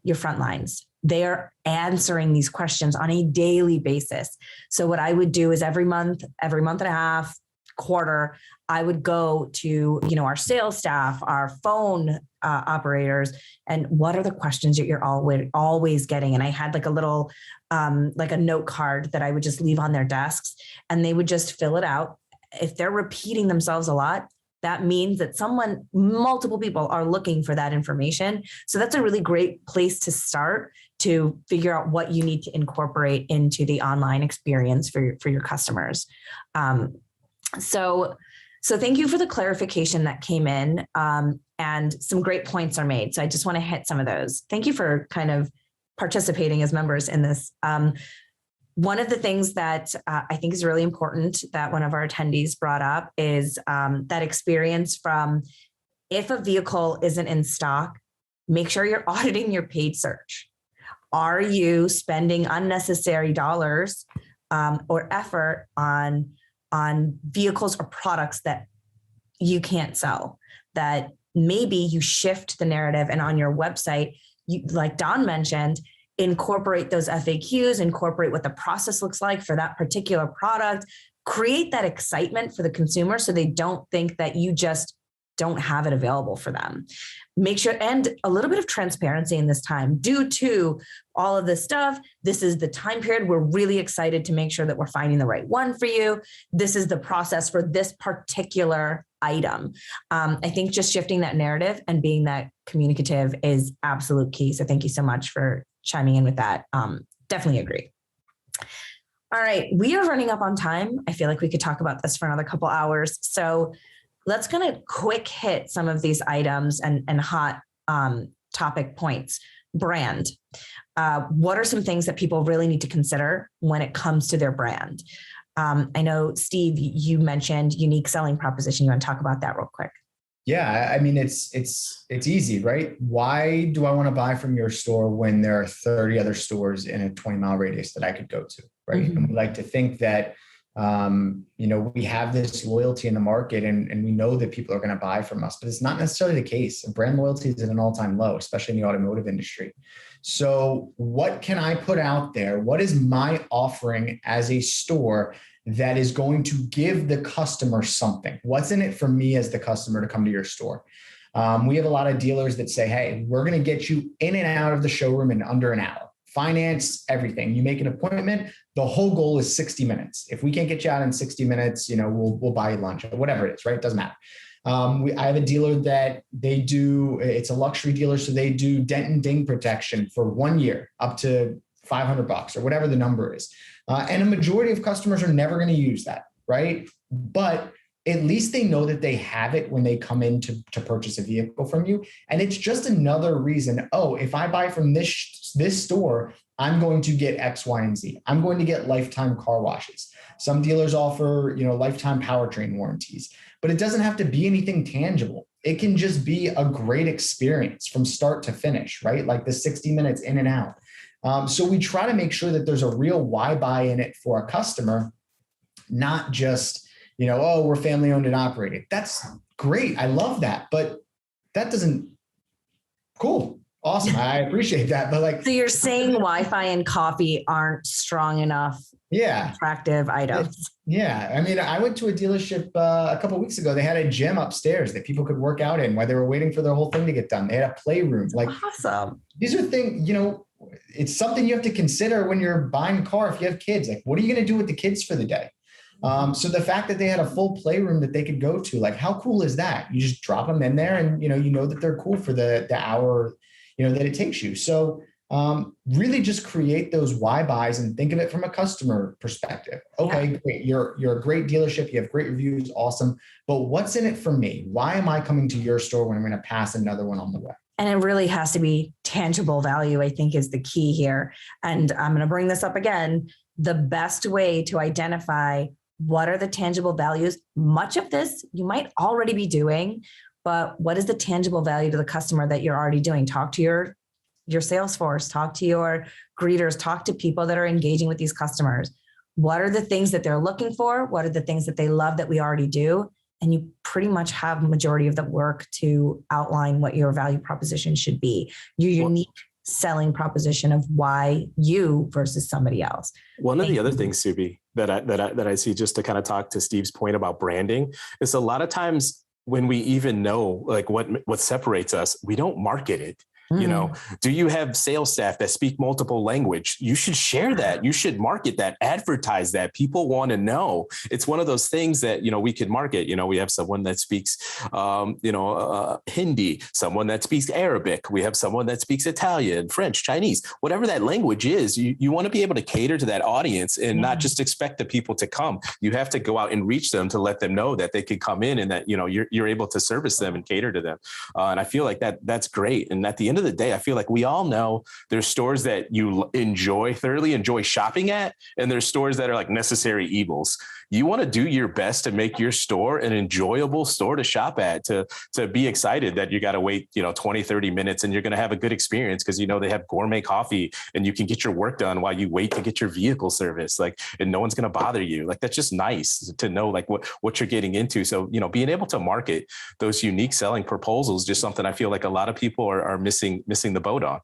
your front lines. They are answering these questions on a daily basis. So what I would do is every month and a half, quarter, I would go to, our sales staff, our phone operators, and what are the questions that you're always getting? And I had like a little, like a note card that I would just leave on their desks, and they would just fill it out. If they're repeating themselves a lot, that means that multiple people are looking for that information. So that's a really great place to start to figure out what you need to incorporate into the online experience for your customers. So thank you for the clarification that came in, and some great points are made. So I just want to hit some of those. Thank you for kind of participating as members in this. One of the things that I think is really important that one of our attendees brought up is that experience from, if a vehicle isn't in stock, make sure you're auditing your paid search. Are you spending unnecessary dollars or effort on vehicles or products that you can't sell? That maybe you shift the narrative, and on your website, you, like Don mentioned, incorporate those FAQs, incorporate what the process looks like for that particular product, create that excitement for the consumer so they don't think that you just don't have it available for them. Make sure, and a little bit of transparency in this time due to all of this stuff. This is the time period. We're really excited to make sure that we're finding the right one for you. This is the process for this particular item. I think just shifting that narrative and being that communicative is absolute key. So thank you so much for chiming in with that. Definitely agree. All right, we are running up on time. I feel like we could talk about this for another couple hours. So let's kind of quick hit some of these items and hot topic points. Brand. What are some things that people really need to consider when it comes to their brand? I know, Steve, you mentioned unique selling proposition. You want to talk about that real quick? Yeah, I mean, it's easy, right? Why do I want to buy from your store when there are 30 other stores in a 20-mile radius that I could go to, right? Mm-hmm. And we like to think that, we have this loyalty in the market and we know that people are going to buy from us, but it's not necessarily the case. Brand loyalty is at an all-time low, especially in the automotive industry. So what can I put out there? What is my offering as a store that is going to give the customer something? What's in it for me as the customer to come to your store? We have a lot of dealers that say, hey, we're going to get you in and out of the showroom in under an hour. Finance, everything. You make an appointment. The whole goal is 60 minutes. If we can't get you out in 60 minutes, we'll buy you lunch or whatever it is, right? It doesn't matter. I have a dealer that it's a luxury dealer. So they do dent and ding protection for 1 year, up to $500 or whatever the number is. And a majority of customers are never going to use that, right? But at least they know that they have it when they come in to purchase a vehicle from you. And it's just another reason, if I buy from this store, I'm going to get X, Y, and Z. I'm going to get lifetime car washes. Some dealers offer, lifetime powertrain warranties, but it doesn't have to be anything tangible. It can just be a great experience from start to finish, right? Like the 60 minutes in and out. So we try to make sure that there's a real why buy in it for a customer, not just, we're family owned and operated. That's great. I love that, but that doesn't, cool. Awesome. I appreciate that. But so you're saying Wi-Fi and coffee aren't strong enough, attractive items. Yeah. I mean, I went to a dealership a couple of weeks ago. They had a gym upstairs that people could work out in while they were waiting for their whole thing to get done. They had a playroom. Awesome. These are things, it's something you have to consider when you're buying a car. If you have kids, what are you going to do with the kids for the day? So the fact that they had a full playroom that they could go to, how cool is that? You just drop them in there and, that they're cool for the hour, that it takes you. So really just create those why buys and think of it from a customer perspective. Okay, great. You're a great dealership. You have great reviews. Awesome. But what's in it for me? Why am I coming to your store when I'm going to pass another one on the way? And it really has to be tangible value, I think, is the key here. And I'm going to bring this up again. The best way to identify what are the tangible values, much of this you might already be doing, but what is the tangible value to the customer that you're already doing? Talk to your sales force, talk to your greeters, talk to people that are engaging with these customers. What are the things that they're looking for? What are the things that they love that we already do? And you pretty much have the majority of the work to outline what your value proposition should be. Your unique selling proposition of why you versus somebody else. One of the other things, Subi, that I see, just to kind of talk to Steve's point about branding, is a lot of times when we even know like what separates us, we don't market it. You know, do you have sales staff that speak multiple language? You should share that. You should market that, advertise that. People want to know. It's one of those things that, you know, we can market. You know, we have someone that speaks, Hindi, someone that speaks Arabic. We have someone that speaks Italian, French, Chinese, whatever that language is. You want to be able to cater to that audience and not just expect the people to come. You have to go out and reach them to let them know that they could come in and that, you know, you're able to service them and cater to them. And I feel like that's great. And at the end of the day, I feel like we all know there's stores that you thoroughly enjoy shopping at, and there's stores that are like necessary evils. You want to do your best to make your store an enjoyable store to shop at, to be excited that you got to wait, 20, 30 minutes and you're going to have a good experience because, they have gourmet coffee and you can get your work done while you wait to get your vehicle serviced, and no one's going to bother you. Like, that's just nice to know like what you're getting into. So, being able to market those unique selling proposals, just something I feel like a lot of people are missing the boat on.